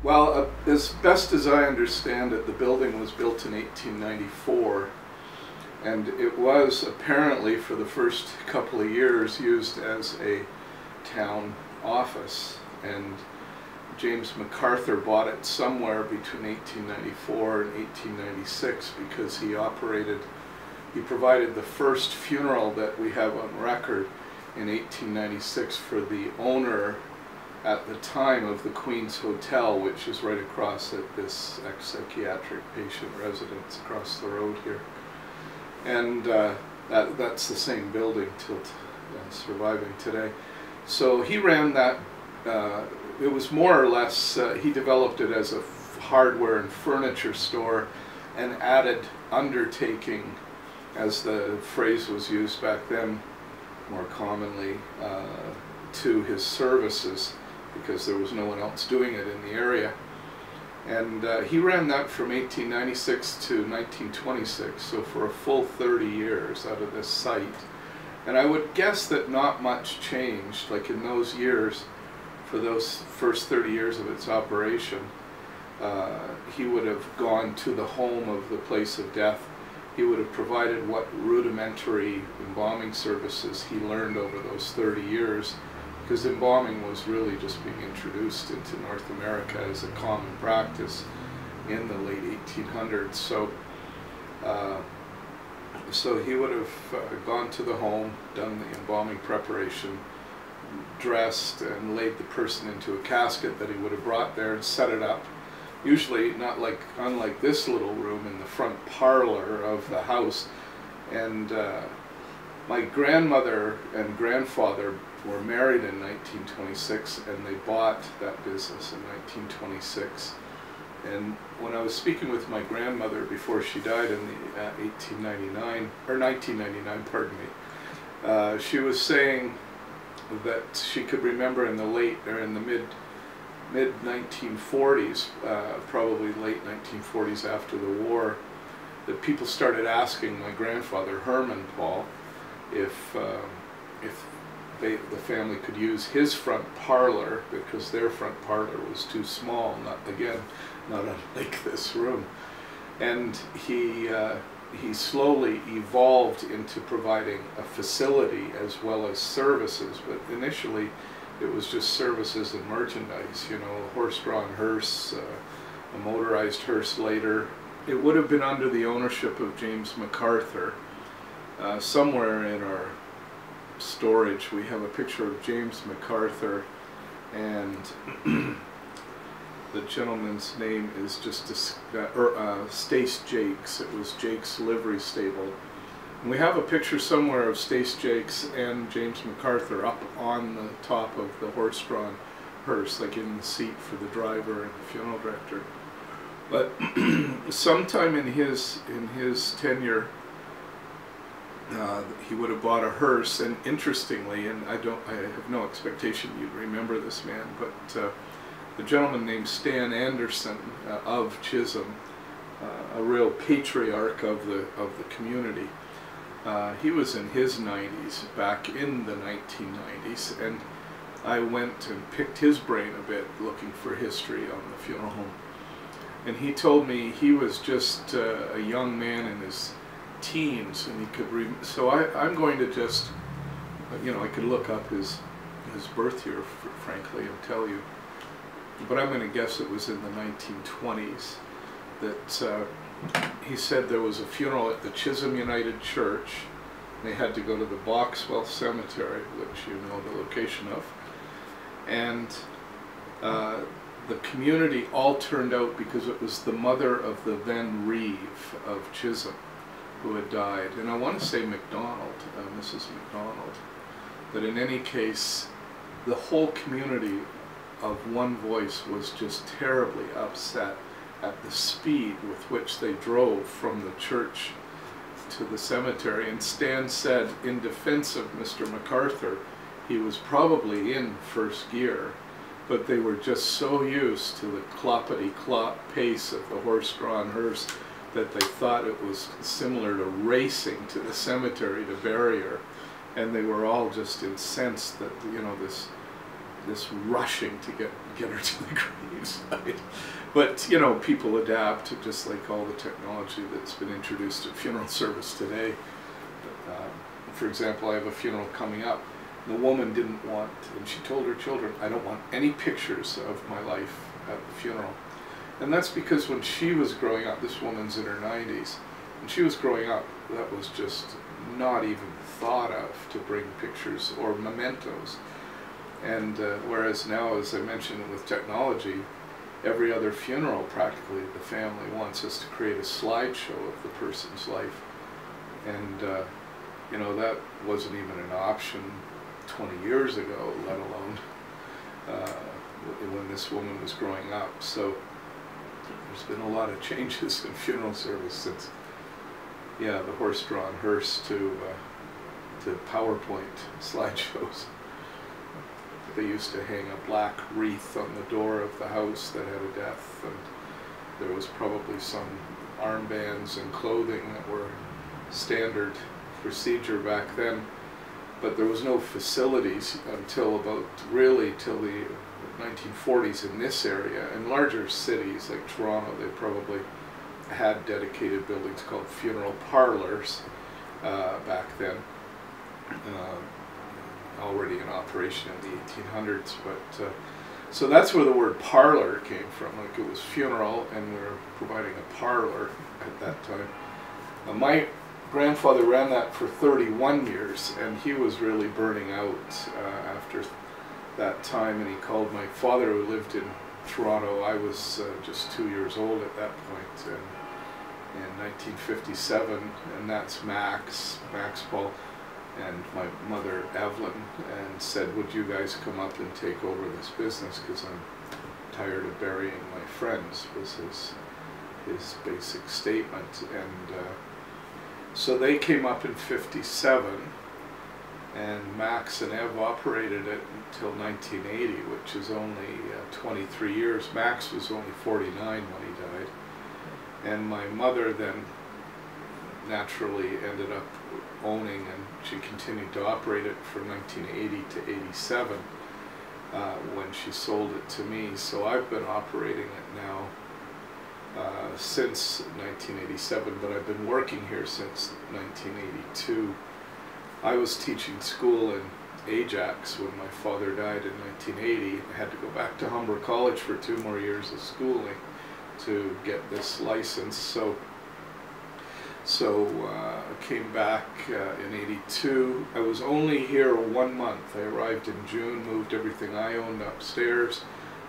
Well, as best as I understand it, the building was built in 1894, and it was apparently for the first couple of years used as a town office. And James MacArthur bought it somewhere between 1894 and 1896 because he provided the first funeral that we have on record in 1896 for the owner at the time of the Queen's Hotel, which is right across at this ex-psychiatric patient residence across the road here. And that's the same building till surviving today. So he ran that, it was more or less, he developed it as a hardware and furniture store and added undertaking, as the phrase was used back then more commonly, to his services, because there was no one else doing it in the area. And he ran that from 1896 to 1926, so for a full 30 years out of this site. And I would guess that not much changed, like in those years, for those first 30 years of its operation. He would have gone to the home of the place of death. He would have provided what rudimentary embalming services he learned over those 30 years, because embalming was really just being introduced into North America as a common practice in the late 1800s. So he would have gone to the home, done the embalming preparation, dressed and laid the person into a casket that he would have brought there and set it up. Usually not like, unlike this little room, in the front parlor of the house. And my grandmother and grandfather were married in 1926, and they bought that business in 1926. And when I was speaking with my grandmother before she died in the 1999, pardon me, she was saying that she could remember in the mid 1940s, probably late 1940s after the war, that people started asking my grandfather, Herman Paul, if the family could use his front parlor, because their front parlor was too small, not unlike this room. And he slowly evolved into providing a facility as well as services, but initially it was just services and merchandise, you know, a horse-drawn hearse, a motorized hearse later. It would have been under the ownership of James MacArthur. Somewhere in our storage we have a picture of James MacArthur, and the gentleman's name is just Stace Jakes. It was Jakes Livery Stable. And we have a picture somewhere of Stace Jakes and James MacArthur up on the top of the horse-drawn hearse, like in the seat for the driver and the funeral director. But sometime in his tenure, he would have bought a hearse, and interestingly, and I have no expectation you'd remember this man, but the gentleman named Stan Anderson of Chisholm, a real patriarch of the community. He was in his 90s, back in the 1990s, and I went and picked his brain a bit looking for history on the funeral home. And he told me he was just a young man in his teens, and he could so I'm going to just, you know, I could look up his birth year, frankly, and tell you, but I'm going to guess it was in the 1920s that he said there was a funeral at the Chisholm United Church. They had to go to the Boxwell Cemetery, which you know the location of, and the community all turned out because it was the mother of the then Reeve of Chisholm who had died, and I want to say MacDonald, Mrs. MacDonald, that in any case the whole community of one voice was just terribly upset at the speed with which they drove from the church to the cemetery. And Stan said, in defense of Mr. MacArthur, he was probably in first gear, but they were just so used to the cloppity-clop pace of the horse-drawn hearse that they thought it was similar to racing to the cemetery to bury her. And they were all just incensed that, you know, this this rushing to get her to the graveside. But, you know, people adapt, just like all the technology that's been introduced at funeral service today. For example, I have a funeral coming up. The woman didn't want, and she told her children, I don't want any pictures of my life at the funeral. And that's because when she was growing up, this woman's in her 90s, when she was growing up, that was just not even thought of to bring pictures or mementos. And whereas now, as I mentioned with technology, every other funeral practically the family wants us to create a slideshow of the person's life. And you know, that wasn't even an option 20 years ago, let alone when this woman was growing up. So there's been a lot of changes in funeral service since, yeah, the horse-drawn hearse to PowerPoint slideshows. They used to hang a black wreath on the door of the house that had a death, and there was probably some armbands and clothing that were standard procedure back then, but there was no facilities until about really till the 1940s in this area. In larger cities like Toronto, they probably had dedicated buildings called funeral parlors back then, already in operation in the 1800s. But so that's where the word parlor came from. Like, it was funeral, and we were providing a parlor at that time. My grandfather ran that for 31 years, and he was really burning out after that time, and he called my father, who lived in Toronto. I was just 2 years old at that point, and in 1957, and that's Max Paul, and my mother Evelyn, and said, would you guys come up and take over this business, because I'm tired of burying my friends, was his basic statement. And so they came up in '57, and Max and Ev operated it until 1980, which is only 23 years. Max was only 49 when he died, and my mother then naturally ended up owning, and she continued to operate it from 1980 to '87 when she sold it to me. So I've been operating it now since 1987, but I've been working here since 1982. I was teaching school in Ajax when my father died in 1980. I had to go back to Humber College for 2 more years of schooling to get this license. So I came back in '82. I was only here 1 month. I arrived in June, moved everything I owned upstairs.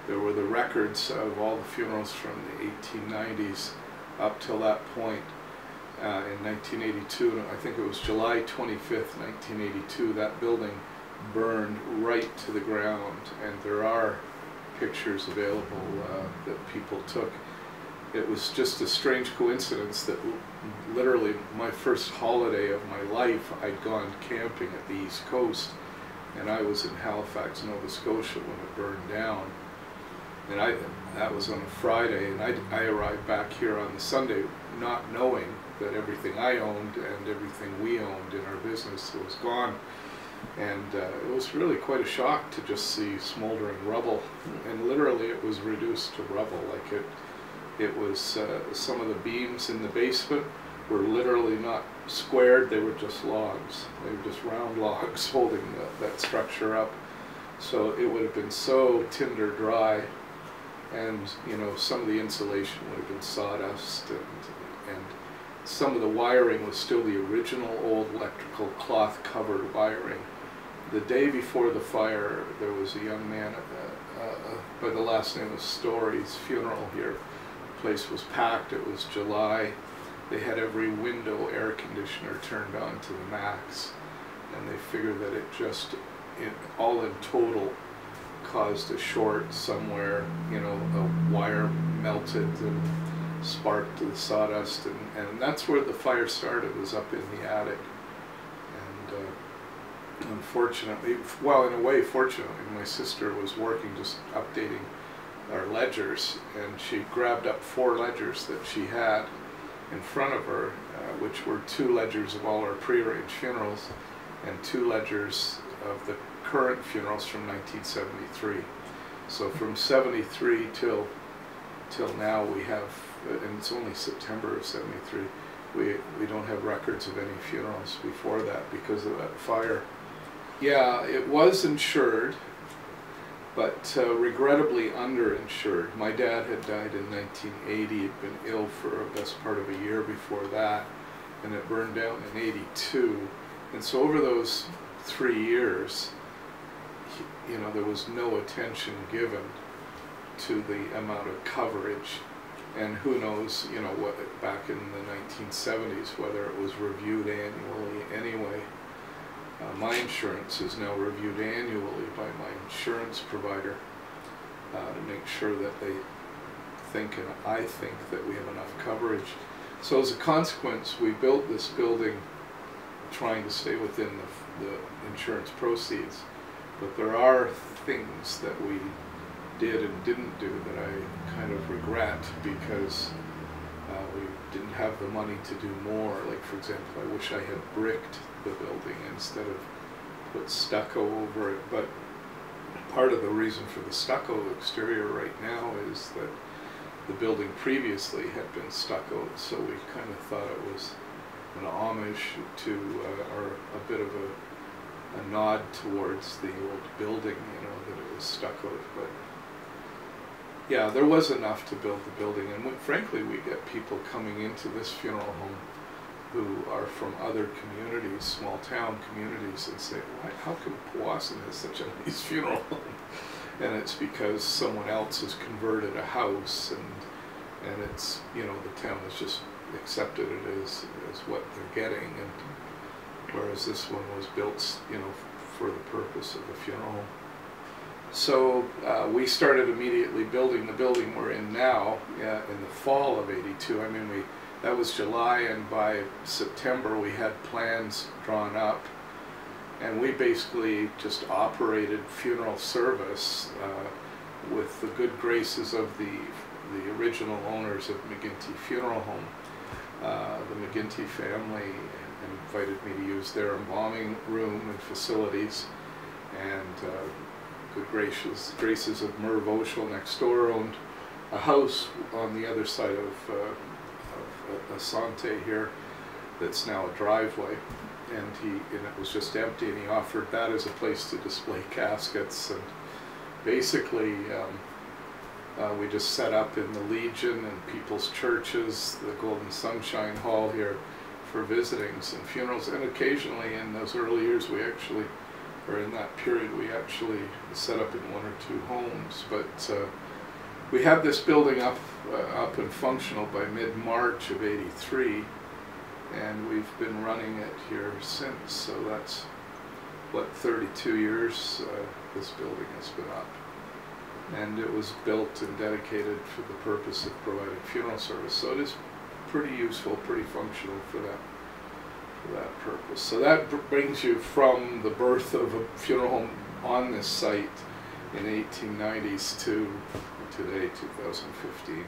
There were the records of all the funerals from the 1890s up till that point. In 1982, I think it was July 25th, 1982, that building burned right to the ground, and there are pictures available that people took. It was just a strange coincidence that literally my first holiday of my life, I'd gone camping at the East Coast, and I was in Halifax, Nova Scotia when it burned down. And that was on a Friday, and I arrived back here on the Sunday not knowing that everything I owned and everything we owned in our business was gone. And it was really quite a shock to just see smoldering rubble, and literally it was reduced to rubble. Like it was some of the beams in the basement were literally not squared, they were just logs. They were just round logs holding that structure up. So it would have been so tinder dry, and you know, some of the insulation would have been sawdust, and some of the wiring was still the original old electrical cloth covered wiring. The day before the fire, there was a young man by the last name of Story's funeral here. The place was packed. It was July. They had every window air conditioner turned on to the max, and they figured that it just, all in total, caused a short somewhere. You know, a wire melted and sparked the sawdust, and that's where the fire started, was up in the attic. And unfortunately, well, in a way fortunately, my sister was working just updating our ledgers, and she grabbed up 4 ledgers that she had in front of her, which were 2 ledgers of all our prearranged funerals and 2 ledgers of the current funerals from 1973. So from 73 till now we have, and it's only September of 73, we don't have records of any funerals before that because of that fire. Yeah, it was insured, but regrettably underinsured. My dad had died in 1980, he'd been ill for the best part of a year before that, and it burned down in 82. And so over those 3 years, you know, there was no attention given to the amount of coverage. And who knows, you know, what back in the 1970s, whether it was reviewed annually anyway. My insurance is now reviewed annually by my insurance provider to make sure that they think, and I think, that we have enough coverage. So as a consequence, we built this building trying to stay within the insurance proceeds. But there are things that we did and didn't do that I kind of regret because we didn't have the money to do more. Like, for example, I wish I had bricked the building instead of put stucco over it. But part of the reason for the stucco exterior right now is that the building previously had been stuccoed, so we kind of thought it was an homage to, or a bit of a nod towards the old building, you know, that it was stuccoed. But yeah, there was enough to build the building, and frankly, we get people coming into this funeral home who are from other communities, small town communities, and say, "Why? How come Powassan has such a nice funeral home?" And it's because someone else has converted a house, and it's, you know, the town has just accepted it as what they're getting, and whereas this one was built, you know, for the purpose of the funeral home. So we started immediately building the building we're in now in the fall of '82. I mean, that was July, and by September we had plans drawn up, and we basically just operated funeral service with the good graces of the original owners of McGinty Funeral Home. The McGinty family invited me to use their embalming room and facilities, and good graces of Merv Oshel next door owned a house on the other side of Asante here that's now a driveway, and it was just empty, and he offered that as a place to display caskets. And basically we just set up in the Legion and people's churches, the Golden Sunshine Hall here, for visitings and funerals, and occasionally in those early years we actually, or in that period, we actually set up in 1 or 2 homes. But we had this building up and functional by mid-March of '83, and we've been running it here since. So that's, what, 32 years this building has been up. And it was built and dedicated for the purpose of providing funeral service. So it is pretty useful, pretty functional for that purpose. So that brings you from the birth of a funeral home on this site in the 1890s to today, 2015.